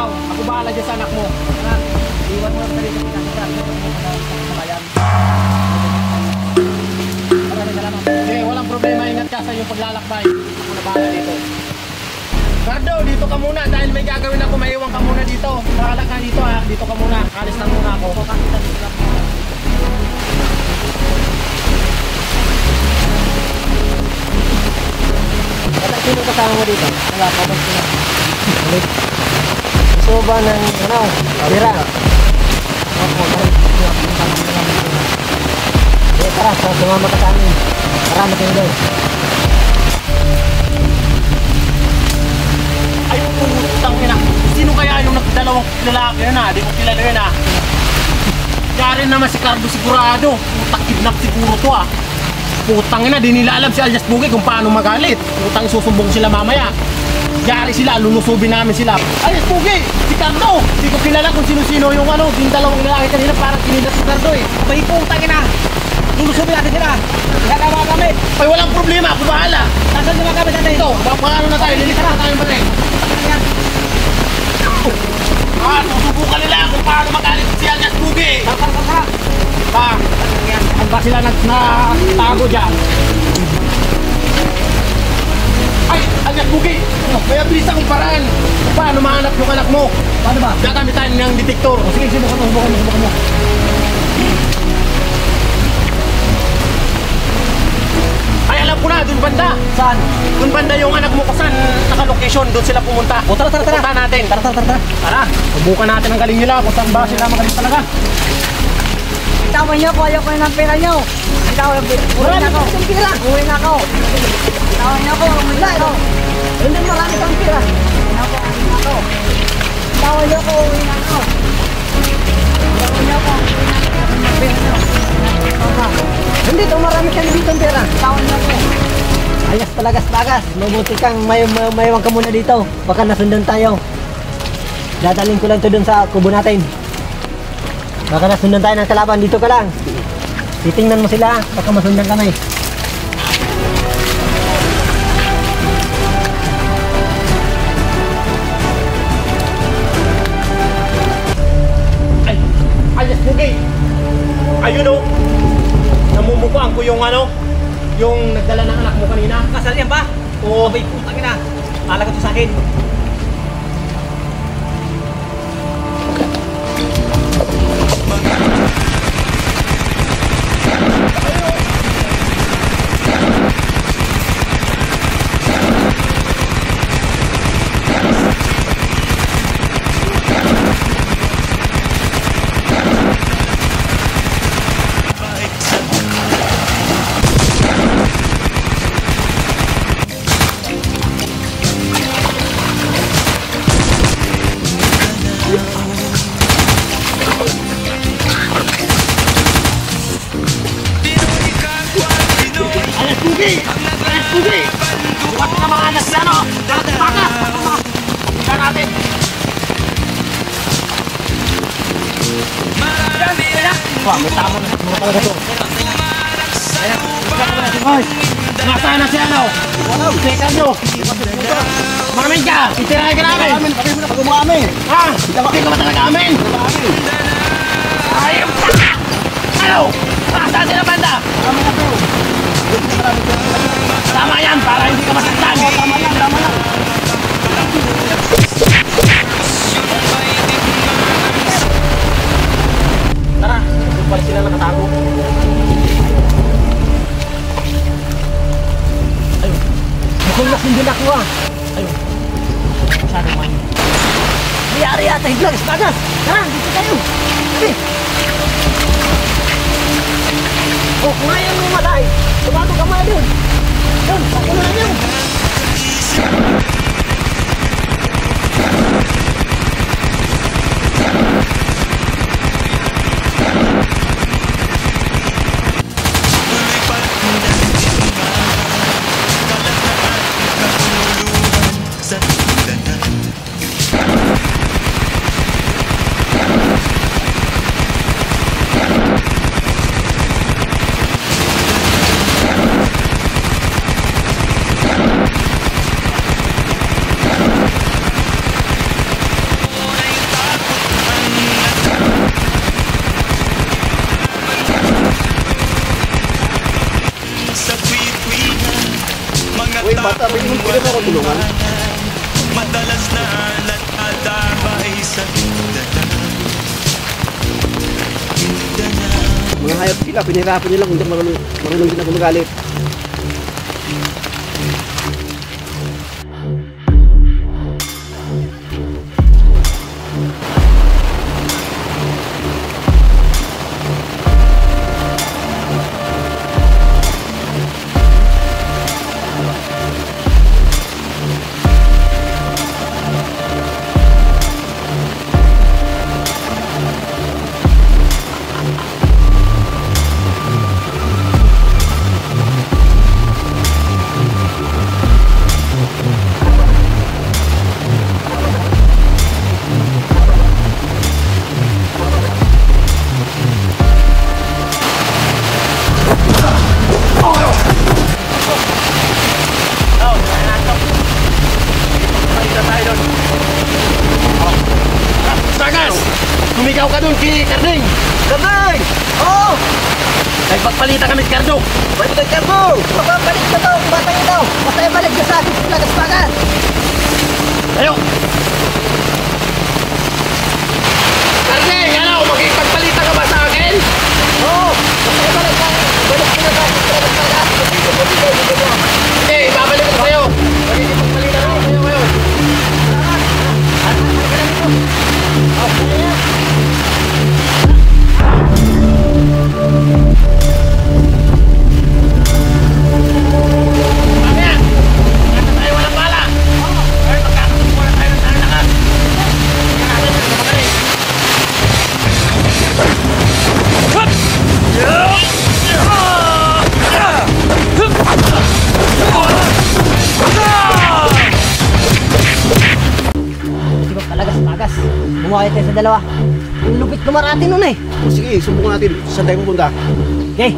ikaw. Ako bahala dyan sa anak mo. Iwan mo lang sa dito kita sa bayan. Maraming salamat. Sige, walang problema. Ingat ka sa iyong paglalakbay. Ako na bahala dito. Cardo, dito ka muna dahil may gagawin ako. Maiwan ka muna dito. Bahala ka dito ha. Dito ka muna. Alis lang muna ako. Sino kasama mo dito? Wala pa ba sila? Gusto ba ng pira? Opo, tara, sumama ka sa amin. Marami kayo doon. Ay, putang ina. Sino kaya yung dalawang lalaki yun ha? Di ko kilala yun ha. Kaya naman si Cardo sigurado. Putang kidnap siguro to ha. Putang ina, di nila alam si Alias Bugay kung paano magalit. Putang isusumbong sila mamaya. Yari sila, lulusubin namin sila. Alias Bugay, si Cardo. Di ko kilala kung sino-sino yung yung dalawang lalaki kanina parang kinindat si Cardo eh. May putang ina! Lulusubin natin sila! Gagawa kami! Ay, walang problema, ako bahala. Nasaan yung mga kami natin? Ito, paano na tayo, lilipat na tayo ba rin? Susubukan nila kung paano magalit si Alias Bugay. Tara! Saan ba sila nagtago dyan? Ay! Alias Bugay! May abilis akong paraan. Paano mahanap yung anak mo? Paano ba? Gagamit tayo ng detektor. Sige, subukan mo. Ay, alam ko na, dun banda. Saan? Dun banda yung anak mo kung saan naka-location, dun sila pumunta. O, tara. Punta natin. Tara, subukan natin ang galing nila kung saan ba sila magaling talaga. Itawan nyo ko, ayoko ng pera nyo. Uwi na ako. Uwi na ako. Itawan nyo ko, uwi na ako. Hindi marami kang pera. Itawan nyo ko, uwi na ako. Hindi to marami kang dito ang pera. Itawan nyo ko. Ayos talagas. Mabuti kang mayawang ka muna dito. Baka nasundan tayo. Dadaling ko lang to dun sa kubo natin. Baka nasundan tayo ng kalaban, dito ka lang. Titingnan mo sila, baka masundan kami. Ay! Alias Bugay! Ayun o! Namumukuan ko yung yung nagdala ng anak mo kanina. Kasal yan ba? Oo. Abay, putang ina. Alaga to sa akin. Bugay! Bukas na mga anak sila, no? Baka! Ika natin! May tama na mga talaga to. Hoy! Nasaan na siya, no? Second nyo! Maraming ka! Itirahin ka namin! Pati mo na pag-umuha kami! Ha? Hindi ka ba talaga amin? Ayun ka! Ano? Nasaan sila banda? Tama yan, para hindi ka masaktan. Tama yan. Tara, kung pala sila nakatago. Ayun. Mukhang nasundin ako ah. Ayun. Masyadong man. Ari yata, higlang, espadas. Tara, dito tayo. Sabi. Oh, kung ayaw mo matay, tumago ka muna dun. Dun, pati mo na yun. ko tulungan. Madalas na nag-atabay sa Mindanao. Mga hayop sila, pinahirapan nila kung marunong din ako magalit. Sumigaw ka dun kay Karding! Karding! Oo! Nagpagpalita kami si Cardo! Balik ka mo! Mababalik ka daw! Batang ito! Basta ibalik ka sa akin sa lagas-bagas! Tayo! Karding! Ano? Magpagpalita ka ba sa akin? Oo! Basta ibalik ka! Balik ka na sa akin sa lagas-bagas! Hindi, ibabalik ko sa'yo! Magpagpalita ka sa'yo ngayon! Lagas-bagas! Bumuhay tayo sa dalawa! Ang lupit kumarati nun eh! O sige, subukan natin. Saan tayo pupunta? Okay!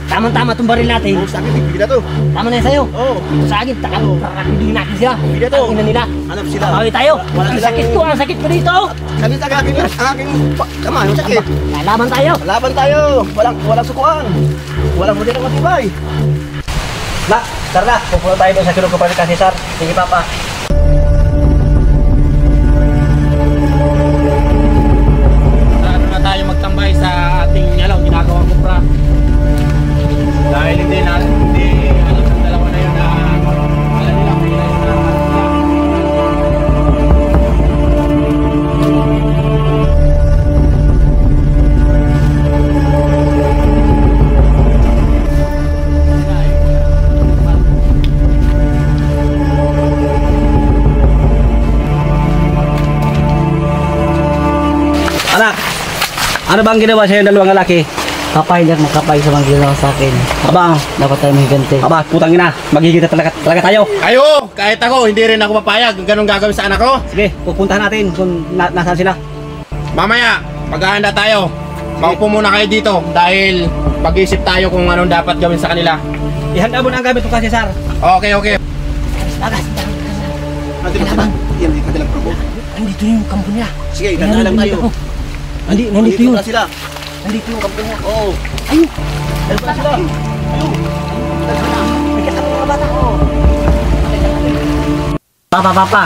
Tamang-tama itong baril natin! O, sa akin, bigyan na to. Tama na yun sa'yo! Oo. Ito sa akin, rakiduhin natin sila! Bigyan to. Ang ina nila! Hanap sila. Bawi tayo! Wala Ang silang- sakit ko dito! Sakit sa akin, kama, yung sakit. Lalaban tayo! Laban tayo. Walang sukuan. Walang model ng matibay. Nak, tara na! Pupunta tayo doon sa kilong kapatid ka, Cesar! Sige, Papa! Ano na tayo magtambay sa ating ginagawang kupra. Dahil hindi alam ng dalawa na yun na alam nila kung ilan yung nakakasya. Anak, ano bang ginawa sa'yo ng dalawang lalaki? Kapay lang, makapay sa mga ginawa sa akin. Aba, Dapat tayo may ganti. aba, putang ina. Magiging talaga tayo. Kayo! Kahit ako, hindi rin ako papayag. Ganun gagawin sa anak ko. Sige, pupuntahan natin kung nasaan sila. Mamaya, maghahanda tayo. Maupo muna kayo dito dahil pag-isip tayo kung anong dapat gawin sa kanila. Ihanda mo na ang gamit ko, Cesar. Okay, okay. Lagas! Nandito ba sila? Yan, hindi ka dalang grupo. Andito yung kampo niya! Sige, ihanda lang tayo. Nandito yun! pala sila. Nandito yung kampo niya! Oo. Ayun! Dahil pala sila. Ayun. May kasama mga bata ko! Papa!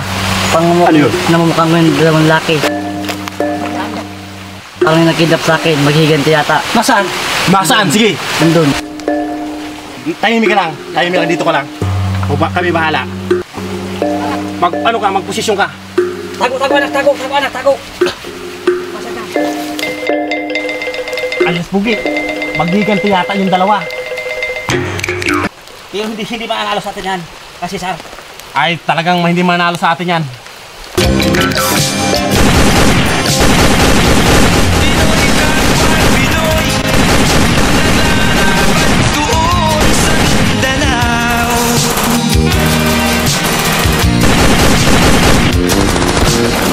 Ano yun? Namumukhang mo yung dalawang laki. Parang yung nakidap sa akin, maghiganti yata. Nasaan? Masaan? Sige. Nandun. Tahimik ka lang. Tahimik lang. Dito ka lang. Kami bahala. Magposisyon ka. Tago anak! Alas bugi. Maghiganti yata yung dalawa. Pero hindi maanalo sa atin yan. Kasi Cesar. Ay, talagang hindi manalo sa atin yan. Pinoy kapwa Pinoy, naglalaban doon sa Mindanao.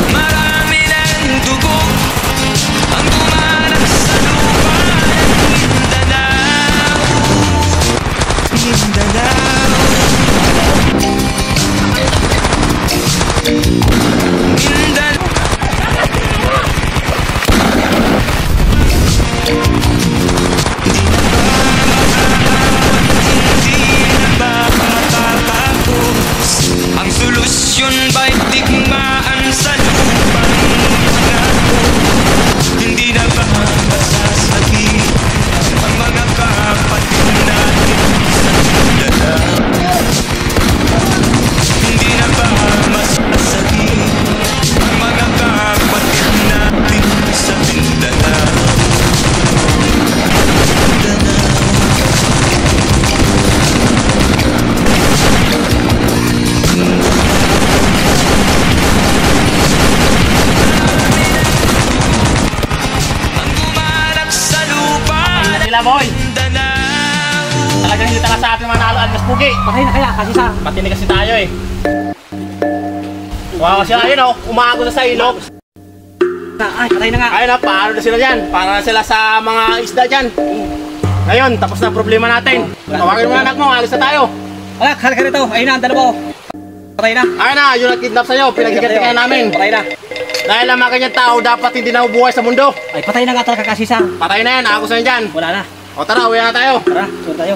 Marami ng dugo ang dumanak sa lupa ng Mindanao. Mindanao. Pugi. Patay na kaya kasi sa... Patinig kasi tayo eh. Wow, sila ayun oh, umago na sa ilog. Ay, patay na nga. Ayun na, paano na sila dyan? Para na sila sa mga isda dyan. Ngayon, tapos na ang problema natin. Tawagin mo na anak mo, alis na tayo. Alak, halika rito. Ayun na, ang dalawa. Patay na. Ayun na, yung nag-kidnap sa'yo, pinaghigantihan namin. Patay na. Dahil ang mga kanyang tao, dapat hindi na ubuhay sa mundo. Ay, patay na nga talaga kasi sa... Patay na yan, ako sa'yo dyan. Wala na. O tara, uwi na tayo. Tara, sunod tayo.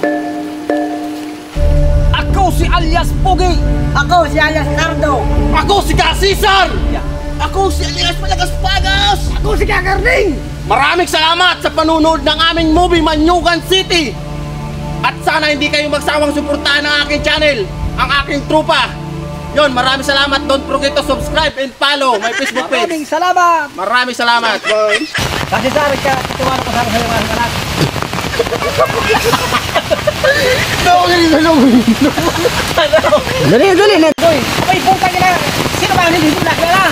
Ako si alias Pogi. Ako, si alias Cardo. Ako si Kasisar! Yeah. Ako si alias Malagas-Pagas. Ako si Kakarning. Maraming salamat sa panunood ng aming movie Manyugan City. At sana hindi kayo magsawang suportahan ang aking channel, ang aking trupa. Yon, maraming salamat. Don't forget to subscribe and follow my Facebook Maraming page. salamat. Maraming salamat. Kasi sa akin ka, tutuwa na ko sa iyo mga anak. Dali, dali na. Doy, abay, puta ka na. Sino ba ang hindi na kilala?